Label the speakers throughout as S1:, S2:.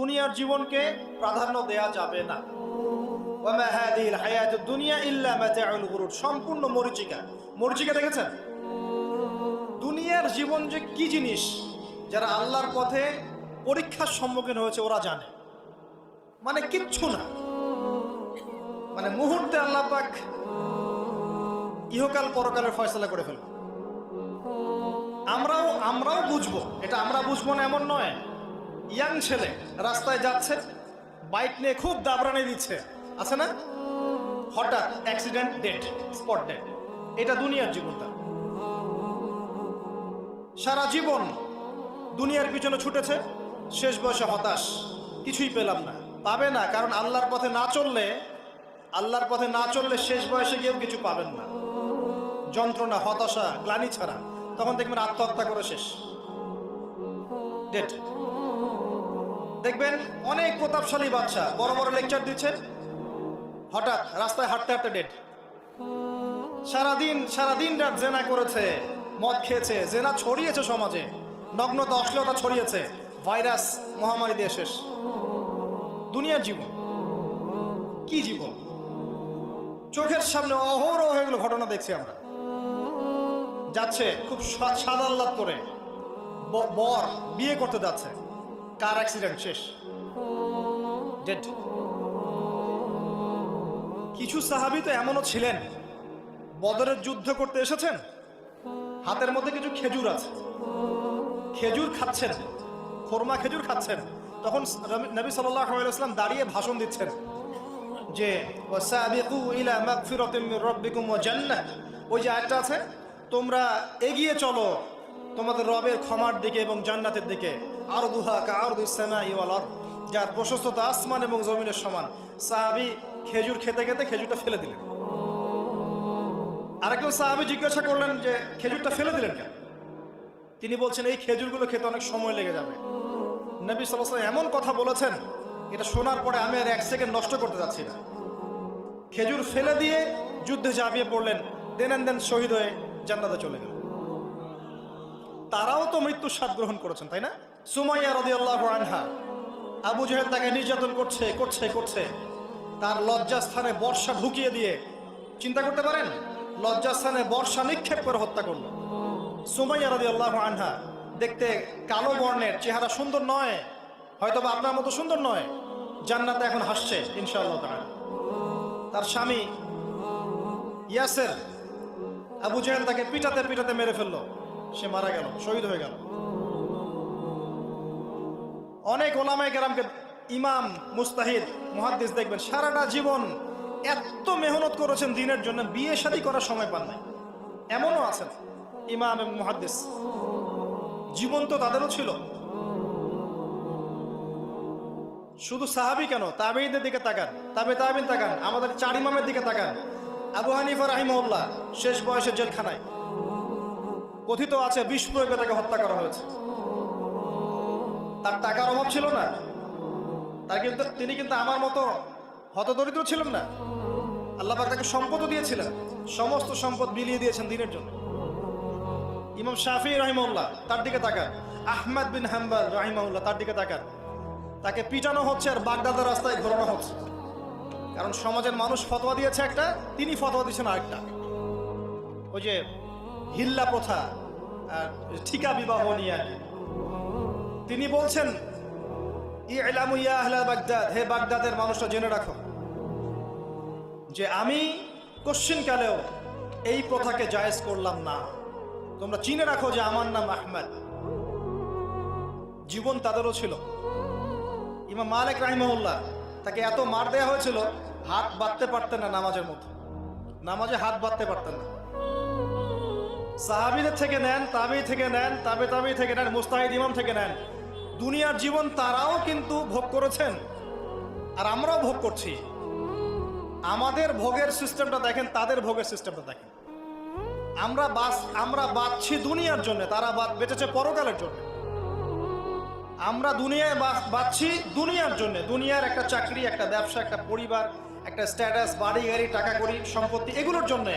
S1: দুনিয়ার জীবনকে প্রাধান্য দেয়া যাবে না। ওয়ামা হাদিহিল হায়াতুদ দুনিয়া ইল্লা মাতাউল গুরুর, সম্পূর্ণ মরীচিকা। মরীচিকা দেখেছেন? দুনিয়ার জীবন যে কি জিনিস, যারা আল্লাহর পথে পরীক্ষার সম্মুখীন হয়েছে ওরা জানে। মানে কিচ্ছু না, মানে মুহূর্তে আল্লাহ পাক ইহকাল পরকালের ফয়সালা করে ফেলবে। আমরাও বুঝবো, এটা আমরা বুঝবো না এমন নয়। ইয়াং ছেলে রাস্তায় যাচ্ছে, বাইক নিয়ে খুব দাবরানি দিচ্ছে, আছে না? হঠাৎ অ্যাক্সিডেন্ট, ডেড, স্পট ডেড। এটা দুনিয়ার জীবনটা। সারা জীবন দুনিয়ার পিছনে ছুটেছে, শেষ বয়সে হতাশ, কিছুই পেলাম না। পাবে না, কারণ আল্লাহর পথে না চললে শেষ বয়সে গিয়েও কিছু পাবেন না। যন্ত্রণা, হতাশা, গ্লানি ছাড়া। তখন দেখবেন আত্মহত্যা করে শেষ, ডেড। দেখবেন অনেক প্রতাপশালী বাচ্চা বড় বড় লেকচার দিচ্ছে, হঠাৎ রাস্তায় হাঁটতে হাঁটতে ডেড। সারাদিন রাত জেনা করেছে, মদ খেয়েছে, জেনা ছড়িয়েছে সমাজে, নগ্নতা, অশ্লীলতা ছড়িয়েছে, ভাইরাস মহামারী দিয়ে শেষ। দুনিয়ার জীবন কি জীবন? চোখের সামনে অহরহ এগুলো ঘটনা দেখছি আমরা। যাচ্ছে খুব সাদা আহ্লাদ করে, বর বিয়ে করতে যাচ্ছে, কার অ্যাক্সিডেন্ট, শেষ, ডেড। কিছু সাহাবী তো এমনও ছিলেন, বদরের যুদ্ধ করতে এসেছেন, হাতের মধ্যে কিছু খেজুর আছে, খেজুর খাচ্ছেন, খোরমা খেজুর খাচ্ছেন। তখন নবী সাল্লাল্লাহু আলাইহি ওয়াসাল্লাম দাঁড়িয়ে ভাষণ দিচ্ছেন যে ওয়াসাবিকু ইলা মাগফিরাতিন মির রাব্বিকুম ওয়া জান্নাহ। ওই যে আয়াতটা আছে, তোমরা এগিয়ে চলো তোমাদের রবের ক্ষমার দিকে এবং জান্নাতের দিকে। আরদুহা কাআরদিস সামাই ওয়াল আরদ, যার প্রশস্ততা আসমান এবং জমিনের সমান। সাহাবী খেজুর খেতে খেতে খেজুরটা ফেলে দিলেন। আরেকজন সাহাবী জিজ্ঞাসা করলেন যে খেজুরটা ফেলে দিলেন কেন? তিনি বলছেন এই খেজুরগুলো খেতে অনেক সময় লেগে যাবে। নবী সাল্লাল্লাহু আলাইহি ওয়াসাল্লাম এমন কথা বলেছেন, এটা শোনার পরে আমি আর এক সেকেন্ড নষ্ট করতে যাচ্ছি না। খেজুর ফেলে দিয়ে যুদ্ধে ঝাঁপিয়ে পড়লেন, দেন শহীদ হয়ে জান্নাতে চলে গেলেন। তারাও তো মৃত্যুর স্বাদ গ্রহণ করেছেন, তাই না? সুমাইয়া রাদিয়াল্লাহু আনহা, আবু জাহেল তাকে নির্যাতন করছে, তার লজ্জাস্থানে বর্ষা ঢুকিয়ে দিয়ে, চিন্তা করতে পারেন, লজ্জাস্থানে বর্ষা নিক্ষেপ করে হত্যা করলো। সুমাইয়া রাদিয়াল্লাহু আনহা দেখতে কালো বর্ণের, চেহারা সুন্দর নয়, হয়তোবা আপনার মতো সুন্দর নয়, জান্নাতে এখন হাসছে ইনশাআল্লাহ তাআলা। তার স্বামী ইয়াসের, আবু জাহেল তাকে পিটাতে মেরে ফেললো, সে মারা গেল, শহীদ হয়ে গেল। অনেক ওলামায়ে কেরামকে, ইমাম, মুস্তাহিদ, মুহাদ্দিস দেখবেন সারাটা জীবন এত মেহনত করেছেন দ্বীনের জন্য, বিয়ে শাদী করার সময় পান নাই। এমনও আছেন ইমাম এবং মুহাদ্দিস, জীবন তো তাদেরও ছিল। শুধু সাহাবী কেন, তাবেঈনদের দিকে তাকান, তাবেঈন তাকান, আমাদের 4 ইমামের দিকে তাকান। আবু হানিফা রাহিমাহুল্লাহ শেষ বয়সে জেলখানায়, কথিত আছে বিষ প্রয়োগে তাকে হত্যা করা হয়েছে। তার টাকার অভাব ছিল না, তিনি কিন্তু আমার মতো হতদরিদ্র ছিলেন না। আল্লাহ পাক তাকে সম্পদও দিয়েছিলেন, সমস্ত সম্পদ বিলিয়ে দিয়েছেন দ্বীনের জন্য। ইমাম শাফিঈ রাহিমাহুল্লাহ, তার দিকে তাকান। আহমদ বিন হাম্বল রাহিমাহুল্লাহ, তার দিকে তাকান। তাকে পিটানো হচ্ছে আর বাগদাদের রাস্তায় ঘোরানো হচ্ছে, কারণ সমাজের মানুষ ফতোয়া দিয়েছে একটা, তিনি ফতোয়া দিয়েছেন আরেকটা। ওই যে হিল্লা প্রথা আর ঠিকা বিবাহ নিয়ে তিনি বলছেন, ইলামু ইয়া আহলা বাগদাদ, হে বাগদাদের মানুষরা জেনে রাখো যে আমি কশ্চিনকালেও এই প্রথাকে জায়েজ করলাম না। তোমরা চিনে রাখো যে আমার নাম আহমদ। জীবন তাদেরও ছিল। ইমাম মালিক রাহিমাহুল্লাহ, তাকে এত মার দেওয়া হয়েছিল, হাত বাঁধতে পারতেন না নামাজের মতো, নামাজে হাত বাঁধতে পারতেন না। সাহাবীদের থেকে নেন, তাবেঈ থেকে নেন, তাবেঈ থেকে নেন, মুস্তাহিদ ইমাম থেকে নেন, দুনিয়ার জীবন তারাও কিন্তু ভোগ করেছেন, আর আমরাও ভোগ করছি। আমাদের ভোগের সিস্টেমটা দেখেন, তাদের ভোগের সিস্টেমটা দেখেন। আমরা বাঁচছি দুনিয়ার জন্য, তারা বেঁচেছে পরকালের জন্য। আমরা দুনিয়ায় বাঁচছি দুনিয়ার জন্য, দুনিয়ার একটা চাকরি, একটা ব্যবসা, একটা পরিবার, একটা স্ট্যাটাস, বাড়ি গাড়ি, টাকা কড়ি, সম্পত্তি, এগুলোর জন্য।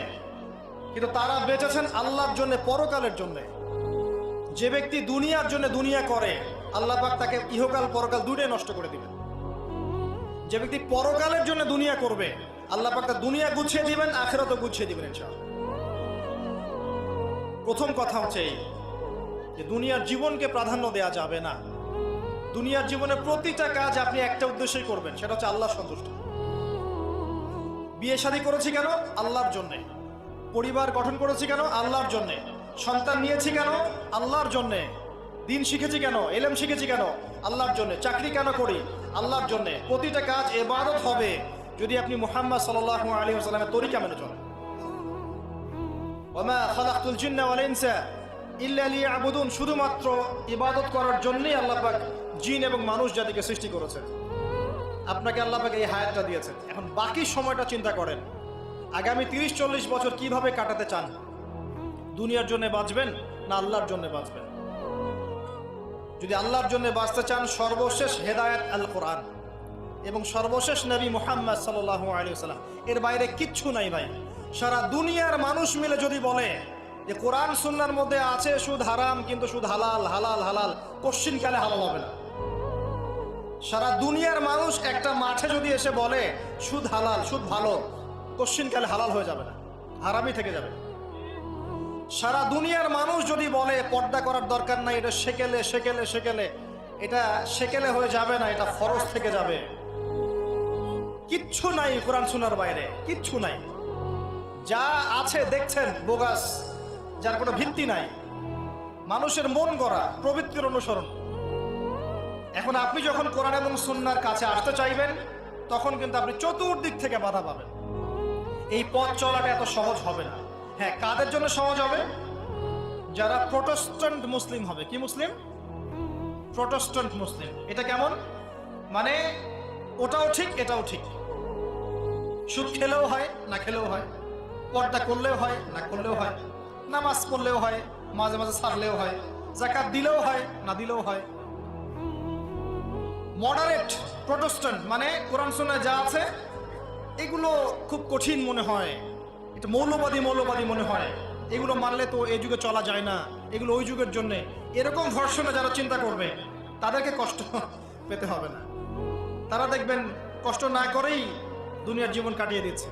S1: কিন্তু তারা বেঁচেছেন আল্লাহর জন্য, পরকালের জন্য। যে ব্যক্তি দুনিয়ার জন্য দুনিয়া করে, আল্লাহ পাক তাকে ইহকাল পরকাল দুটোই নষ্ট করে দিবেন। যে ব্যক্তি পরকালের জন্য দুনিয়া করবে, আল্লাহ পাক তার দুনিয়া গুছিয়ে দিবেন, আখিরাতও গুছিয়ে দিবেন ইনশাআল্লাহ। প্রথম কথা হচ্ছে এই যে দুনিয়ার জীবনকে প্রাধান্য দেওয়া যাবে না। দুনিয়ার জীবনে প্রতিটা কাজ আপনি একটা উদ্দেশ্যই করবেন, সেটা হচ্ছে আল্লাহর সন্তুষ্টি। বিয়ে শাদী করেছি কেন? আল্লাহর জন্যে। পরিবার গঠন করেছি কেন? আল্লাহর জন্যে। সন্তান নিয়েছি কেন? আল্লাহর জন্যে। দিন শিখেছি কেন? ইলম শিখেছি কেন? আল্লাহর জন্যে। চাকরি কেন করি? আল্লাহর জন্যে। প্রতিটা কাজ ইবাদত হবে যদি আপনি মুহাম্মদ সাল্লাল্লাহু আলাইহি ওয়াসাল্লামের তরিকা মেনে চলেন। ওয়া মা খালাকতুল জিন্না ওয়াল ইনসা ইল্লা লিয়াবুদুন, শুধুমাত্র ইবাদত করার জন্যই আল্লাহ পাক জিন এবং মানুষ জাতিকে সৃষ্টি করেছেন। আপনাকে আল্লাহ পাক এই হায়াতটা দিয়েছেন। এখন বাকি সময়টা চিন্তা করেন, আগামী 30-40 বছর কিভাবে কাটাতে চান? দুনিয়ার জন্য বাঁচবেন না আল্লাহর জন্য বাঁচবেন? যদি আল্লাহর জন্য বাঁচতে চান, সর্বশেষ হেদায়েত আল কোরআন এবং সর্বশেষ নবী মুহাম্মদ সাল্লাল্লাহু আলাইহি ওয়াসাল্লাম, এর বাইরে কিচ্ছু নাই ভাই। সারা দুনিয়ার মানুষ মিলে যদি বলে যে কোরআন সুন্নাহর মধ্যে আছে সুদ হারাম, কিন্তু সুদ হালাল, হালাল হালাল, কোশ্চিনকালে হালাল হবে না। সারা দুনিয়ার মানুষ একটা মাঠে যদি এসে বলে সুদ হালাল, সুদ ভালো, কোশ্চিনকালে হালাল হয়ে যাবে না, হারামই থেকে যাবে। সারা দুনিয়ার মানুষ যদি বলে পর্দা করার দরকার নাই, এটা সেকেলে সেকেলে সেকেলে, এটা সেকেলে হয়ে যাবে না, এটা ফরজ থেকে যাবে। কিচ্ছু নাই কোরআন সুন্নাহর বাইরে, কিচ্ছু নাই। যা আছে দেখছেন বোগাস, যার কোনো ভিত্তি নাই, মানুষের মন গড়া প্রবৃত্তির অনুসরণ। এখন আপনি যখন কোরআন এবং সুন্নাহর কাছে আসতে চাইবেন, তখন কিন্তু আপনি চতুর্দিক থেকে বাধা পাবেন। এই পথ চলাটা এত সহজ হবে না। হ্যাঁ, কাদের জন্য সহজ হবে? যারা প্রোটেস্ট্যান্ট মুসলিম হবে। কি মুসলিম? প্রোটেস্ট্যান্ট মুসলিম। এটা কেমন? মানে ওটাও ঠিক এটাও ঠিক, সুদ খেলেও হয় না খেলেও হয়, পর্দা করলেও হয় না করলেও হয়, নামাজ পড়লেও হয়, মাঝে মাঝে ছাড়লেও হয়, যাকাত দিলেও হয় না দিলেও হয়। মডারেট প্রোটেস্ট্যান্ট মানে কোরআন সুন্নাহয় যা আছে এগুলো খুব কঠিন মনে হয়, এটা মৌলবাদী মৌলবাদী মনে হয়, এগুলো মানলে তো এই যুগে চলা যায় না, এগুলো ওই যুগের জন্য, এরকম ভার্সনে যারা চিন্তা করবে তাদেরকে কষ্ট পেতে হবে না। তারা দেখবেন কষ্ট না করেই দুনিয়ার জীবন কাটিয়ে দিচ্ছে।